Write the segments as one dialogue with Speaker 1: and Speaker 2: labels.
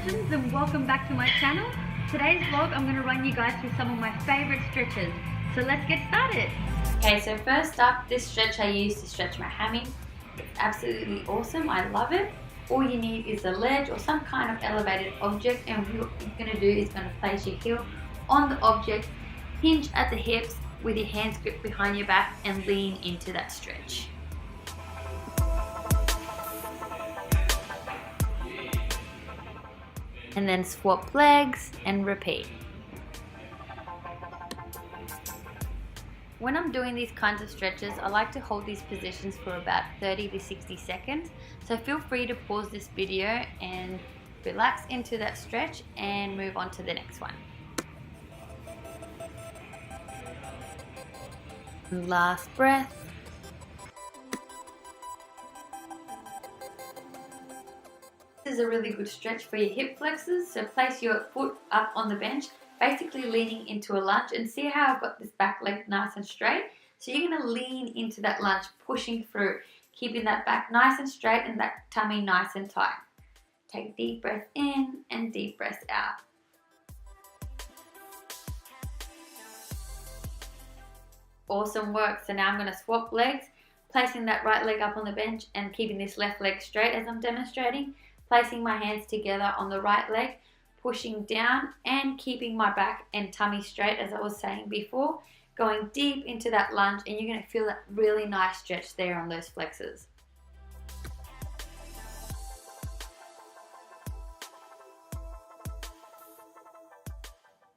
Speaker 1: legends, and welcome back to my channel. Today's vlog I'm going to run you guys through some of my favourite stretches. So let's get started.
Speaker 2: Okay, so first up, this stretch I use to stretch my hammy. It's absolutely awesome, I love it. All you need is a ledge or some kind of elevated object, and what you're going to do is going to place your heel on the object, hinge at the hips with your hands gripped behind your back and lean into that stretch. And then swap legs and repeat. When I'm doing these kinds of stretches, I like to hold these positions for about 30 to 60 seconds. So feel free to pause this video and relax into that stretch and move on to the next one. Last breath. This is a really good stretch for your hip flexors, so place your foot up on the bench, basically leaning into a lunge, and see how I've got this back leg nice and straight. So you're going to lean into that lunge, pushing through, keeping that back nice and straight and that tummy nice and tight. Take a deep breath in and deep breath out. Awesome work. So now I'm going to swap legs, placing that right leg up on the bench and keeping this left leg straight as I'm demonstrating. Placing my hands together on the right leg, pushing down and keeping my back and tummy straight as I was saying before. Going deep into that lunge, and you're going to feel that really nice stretch there on those flexors.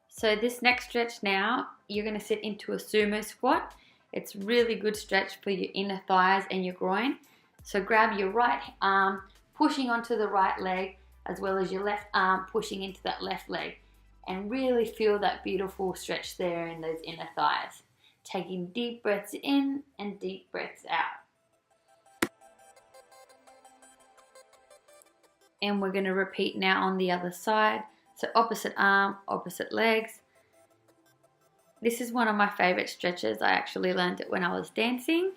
Speaker 2: So this next stretch now, you're going to sit into a sumo squat. It's really good stretch for your inner thighs and your groin. So grab your right arm, pushing onto the right leg, as well as your left arm pushing into that left leg, and really feel that beautiful stretch there in those inner thighs. Taking deep breaths in and deep breaths out. And we're going to repeat now on the other side. So opposite arm, opposite legs. This is one of my favorite stretches. I actually learned it when I was dancing.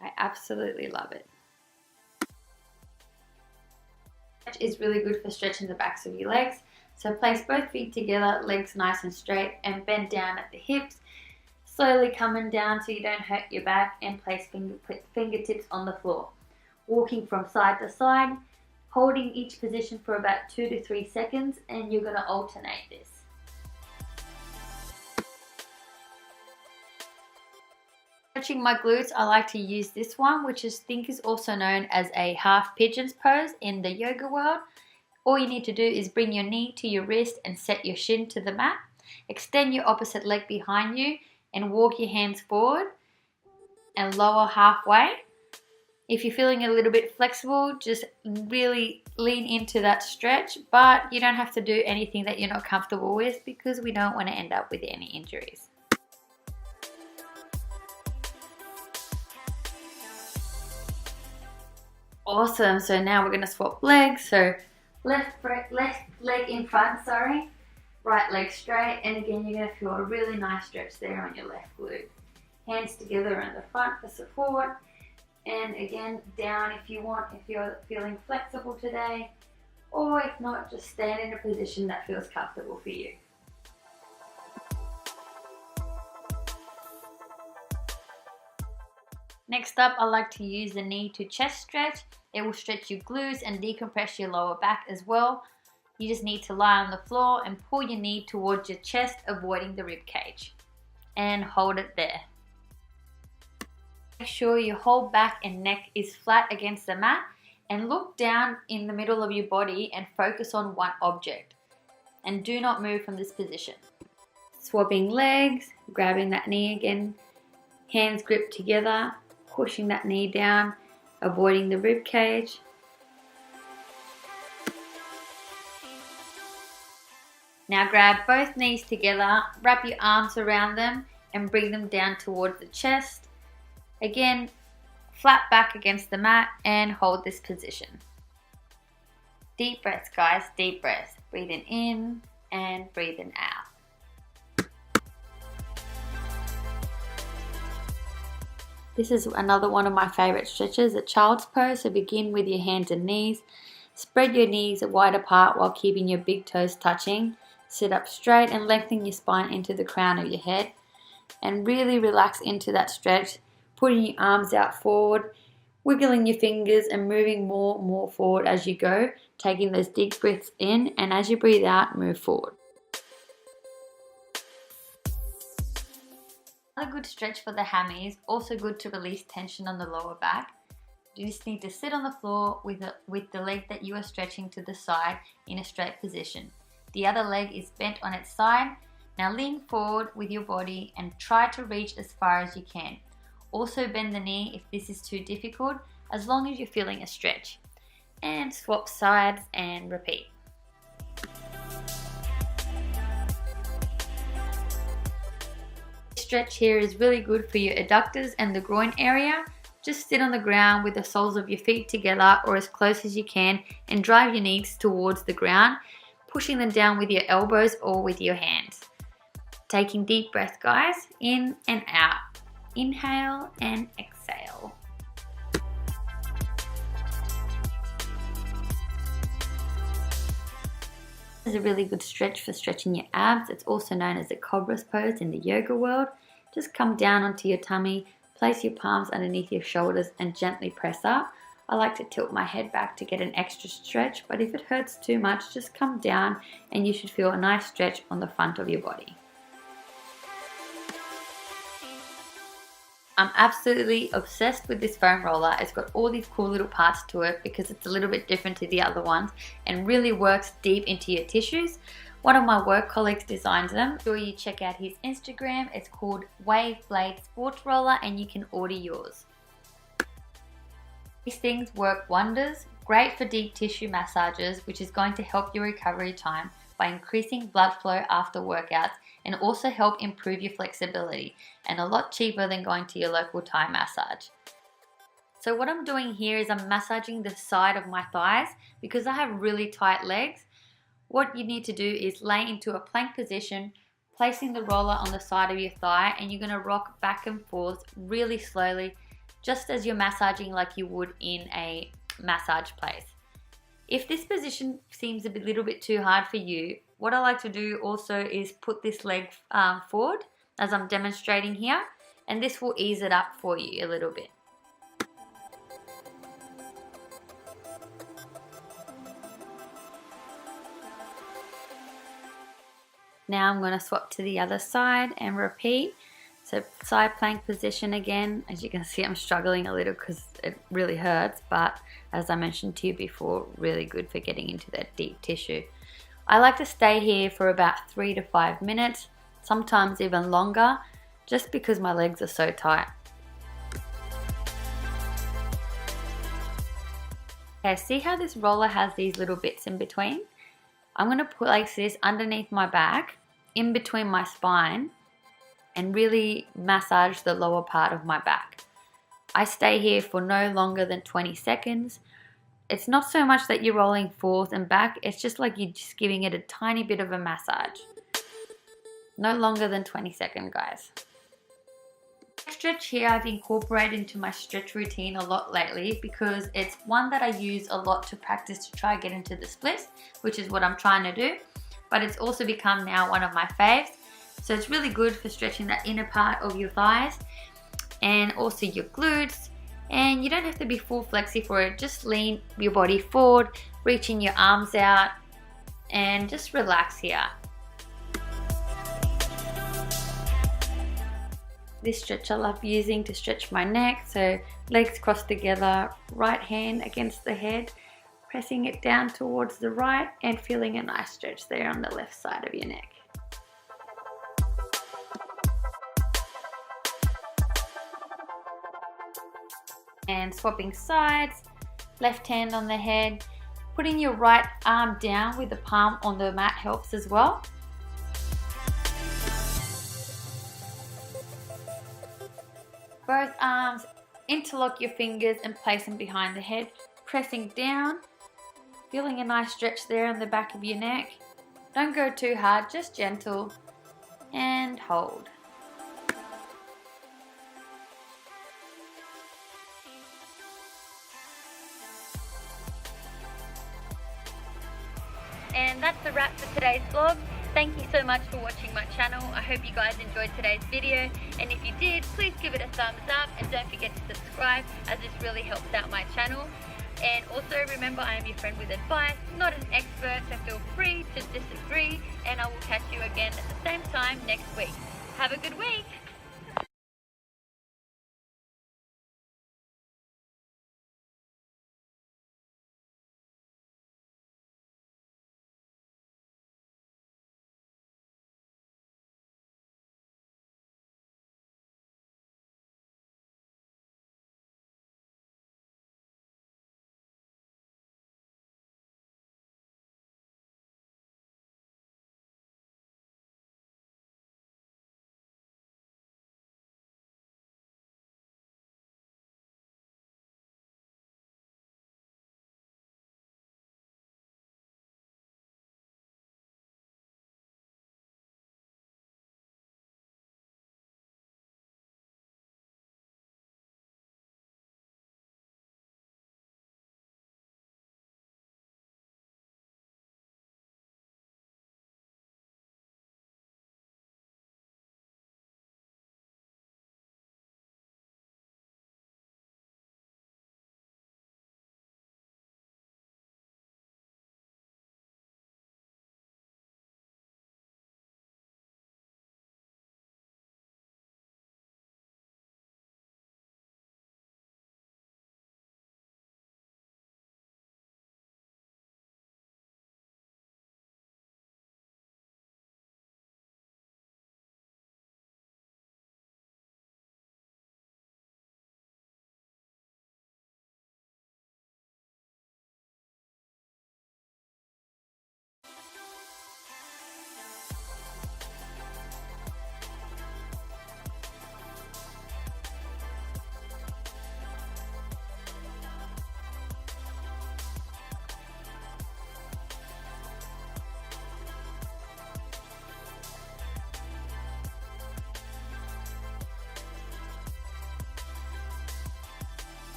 Speaker 2: I absolutely love it. Is really good for stretching the backs of your legs. So place both feet together, legs nice and straight, and bend down at the hips, slowly coming down so you don't hurt your back, and place fingertips on the floor. Walking from side to side, holding each position for about 2 to 3 seconds, and you're going to alternate this. Stretching my glutes, I like to use this one, which I think is also known as a half pigeons pose in the yoga world. All you need to do is bring your knee to your wrist and set your shin to the mat. Extend your opposite leg behind you and walk your hands forward and lower halfway. If you're feeling a little bit flexible, just really lean into that stretch, but you don't have to do anything that you're not comfortable with, because we don't want to end up with any injuries. Awesome, so now we're going to swap legs. So left leg in front, right leg straight, and again you're going to feel a really nice stretch there on your left glute. Hands together in the front for support, and again down if you want, if you're feeling flexible today, or if not, just stand in a position that feels comfortable for you. Next up, I like to use the knee to chest stretch. It will stretch your glutes and decompress your lower back as well. You just need to lie on the floor and pull your knee towards your chest, avoiding the rib cage. And hold it there. Make sure your whole back and neck is flat against the mat, and look down in the middle of your body and focus on one object. And do not move from this position. Swapping legs, grabbing that knee again, hands gripped together, pushing that knee down, avoiding the rib cage. Now grab both knees together, wrap your arms around them and bring them down towards the chest. Again, flat back against the mat, and hold this position. Deep breaths, guys, deep breaths. Breathing in and breathing out. This is another one of my favorite stretches, a child's pose. So begin with your hands and knees, Spread your knees wide apart while keeping your big toes touching. Sit up straight and lengthen your spine into the crown of your head. And really relax into that stretch, putting your arms out forward, wiggling your fingers and moving more forward as you go, taking those deep breaths in, and as you breathe out, move forward. Another good stretch for the hammies, also good to release tension on the lower back. You just need to sit on the floor with the leg that you are stretching to the side in a straight position. The other leg is bent on its side. Now lean forward with your body and try to reach as far as you can. Also bend the knee if this is too difficult, as long as you're feeling a stretch. And swap sides and repeat. This stretch here is really good for your adductors and the groin area. Just sit on the ground with the soles of your feet together or as close as you can and drive your knees towards the ground, pushing them down with your elbows or with your hands. Taking deep breaths, guys, in and out. Inhale and exhale. This is a really good stretch for stretching your abs. It's also known as the cobra pose in the yoga world. Just come down onto your tummy, place your palms underneath your shoulders and gently press up. I like to tilt my head back to get an extra stretch, but if it hurts too much, just come down and you should feel a nice stretch on the front of your body. I'm absolutely obsessed with this foam roller. It's got all these cool little parts to it because it's a little bit different to the other ones and really works deep into your tissues. One of my work colleagues designed them. Make sure you check out his Instagram. It's called Wave Blade Sports Roller and you can order yours. These things work wonders. Great for deep tissue massages, which is going to help your recovery time by increasing blood flow after workouts and also help improve your flexibility, and a lot cheaper than going to your local Thai massage. So what I'm doing here is I'm massaging the side of my thighs because I have really tight legs. What you need to do is lay into a plank position, placing the roller on the side of your thigh, and you're going to rock back and forth really slowly, just as you're massaging like you would in a massage place. If this position seems a little bit too hard for you, what I like to do also is put this leg forward as I'm demonstrating here, and this will ease it up for you a little bit. Now I'm going to swap to the other side and repeat. So side plank position again. As you can see, I'm struggling a little because it really hurts, but as I mentioned to you before, really good for getting into that deep tissue. I like to stay here for about 3 to 5 minutes, sometimes even longer, just because my legs are so tight. Okay, see how this roller has these little bits in between? I'm going to place this underneath my back, in between my spine, and really massage the lower part of my back. I stay here for no longer than 20 seconds. It's not so much that you're rolling forth and back, it's just like you're just giving it a tiny bit of a massage. No longer than 20 seconds, guys. Stretch here I've incorporated into my stretch routine a lot lately because it's one that I use a lot to practice to try get into the splits, which is what I'm trying to do, but it's also become now one of my faves. So it's really good for stretching that inner part of your thighs and also your glutes. And you don't have to be full flexi for it. Just lean your body forward, reaching your arms out, and just relax here. This stretch I love using to stretch my neck. So legs crossed together, right hand against the head, pressing it down towards the right and feeling a nice stretch there on the left side of your neck. And swapping sides, left hand on the head, putting your right arm down with the palm on the mat helps as well. Both arms, interlock your fingers and place them behind the head, pressing down, feeling a nice stretch there on the back of your neck. Don't go too hard, just gentle, and hold.
Speaker 1: And that's a wrap for today's vlog. Thank you so much for watching my channel. I hope you guys enjoyed today's video, and if you did, please give it a thumbs up and don't forget to subscribe, as this really helps out my channel. And also remember, I am your friend with advice, not an expert, so feel free to disagree, and I will catch you again at the same time next week. Have a good week!